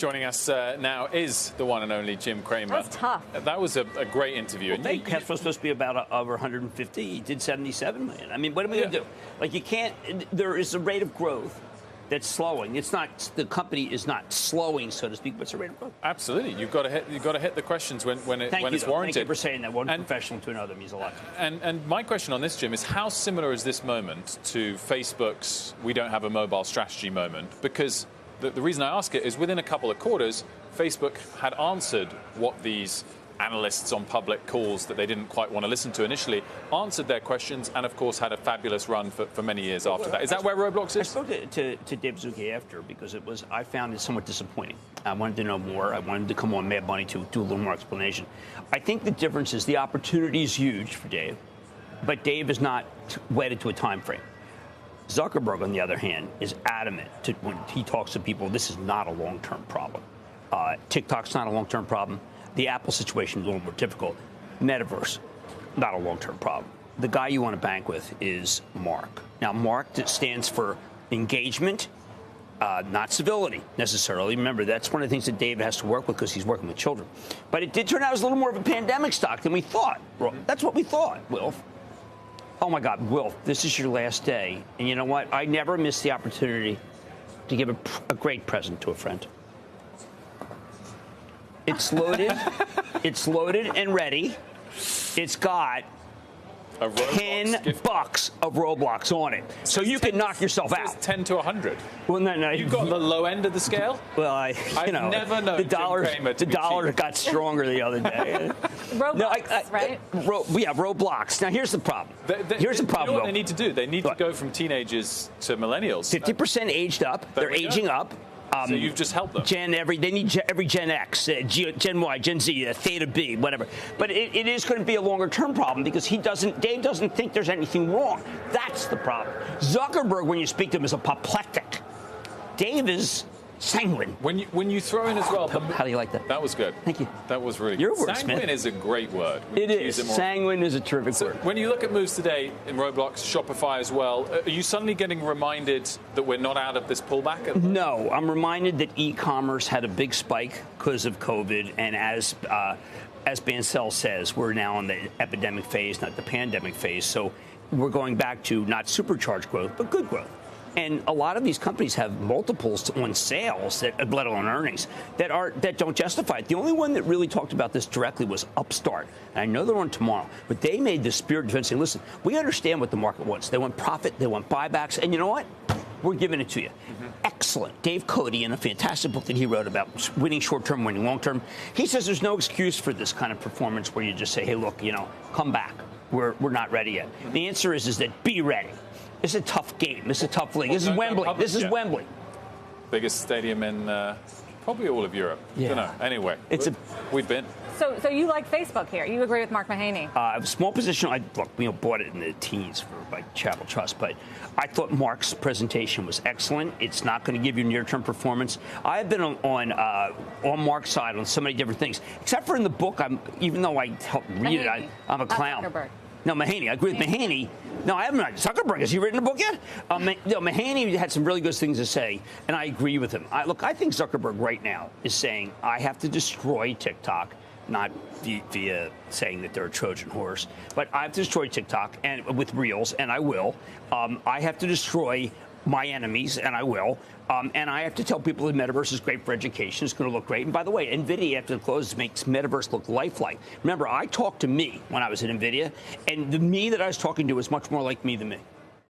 Joining us now is the one and only Jim Cramer. That's tough. That was a great interview. Well, Tesla was supposed to be about over 150. He did 77 million. I mean, what are we going to do? Like, you can't. There is a rate of growth that's slowing. It's not, the company is not slowing, so to speak, but it's a rate of growth. Absolutely. You've got to hit the questions when it's warranted. Thank you for saying that. One professional to another means a lot. And my question on this, Jim, is how similar is this moment to Facebook's "we don't have a mobile strategy" moment? Because the reason I ask it is within a couple of quarters, Facebook had answered what these analysts on public calls that they didn't quite want to listen to initially, answered their questions, and of course had a fabulous run for many years after that. Is that where Roblox is? I spoke to Dave Zucchi after because I found it somewhat disappointing. I wanted to know more. I wanted to come on Mad Money to do a little more explanation. I think the difference is the opportunity is huge for Dave, but Dave is not wedded to a time frame. Zuckerberg, on the other hand, is adamant when he talks to people, this is not a long-term problem. TikTok's not a long-term problem. The Apple situation is a little more difficult. Metaverse, not a long-term problem. The guy you want to bank with is Mark. Now, Mark stands for engagement, not civility necessarily. Remember, that's one of the things that David has to work with because he's working with children. But it did turn out it was a little more of a pandemic stock than we thought. That's what we thought, Wilf. Oh, my God, Wilf, this is your last day. And you know what? I never miss the opportunity to give a great present to a friend. It's loaded. It's loaded and ready. It's got $10 of Roblox on it, so you can knock yourself out. 10 to 100. Well, no. You've got the low end of the scale. Well, I've never known the dollar got stronger the other day. Roblox, right? Roblox. Now, here's the problem. Here's the problem. You know what they need to do? They need to go from teenagers to millennials. 50% aged up. They're aging up. So you've just helped them. They need every Gen X, Gen Y, Gen Z, Theta B, whatever. But it is going to be a longer-term problem because Dave doesn't think there's anything wrong. That's the problem. Zuckerberg, when you speak to him, is apoplectic. Dave is sanguine. When you throw in as well. How do you like that? That was good. Thank you. That was really good. Your word, sanguine is a great word. It is. Sanguine is a terrific word. When you look at moves today in Roblox, Shopify as well, are you suddenly getting reminded that we're not out of this pullback? No, I'm reminded that e-commerce had a big spike because of COVID, and as Bancel says, we're now in the epidemic phase, not the pandemic phase. So we're going back to not supercharged growth, but good growth. And a lot of these companies have multiples on sales, let alone earnings, that don't justify it. The only one that really talked about this directly was Upstart. And I know they're on tomorrow, but they made the spirit defense saying, listen, we understand what the market wants. They want profit, they want buybacks, and you know what? We're giving it to you. Mm-hmm. Excellent. Dave Cody, in a fantastic book that he wrote about winning short-term, winning long-term, he says there's no excuse for this kind of performance where you just say, hey, look, come back. We're not ready yet. Mm-hmm. The answer is that be ready. It's a tough game. It's a tough league. This is Wembley. This is Wembley. Biggest stadium in probably all of Europe. Yeah. Don't know. Anyway, we've been. So you like Facebook here? You agree with Mark Mahaney? Small position. I bought it in the teens by Chapel Trust, but I thought Mark's presentation was excellent. It's not going to give you near-term performance. I've been on Mark's side on so many different things, except for in the book. Even though I helped read it, I'm a clown. No, Mahaney. I agree with Mahaney. No, I haven't. Zuckerberg, has he written a book yet? Mahaney had some really good things to say, and I agree with him. I think Zuckerberg right now is saying, I have to destroy TikTok, not via saying that they're a Trojan horse, but I have to destroy TikTok and with Reels, and I will. I have to destroy my enemies, and I will. And I have to tell people the metaverse is great for education. It's going to look great. And by the way, NVIDIA, after the close, makes metaverse look lifelike. Remember, I talked to me when I was at NVIDIA, and the me that I was talking to was much more like me than me.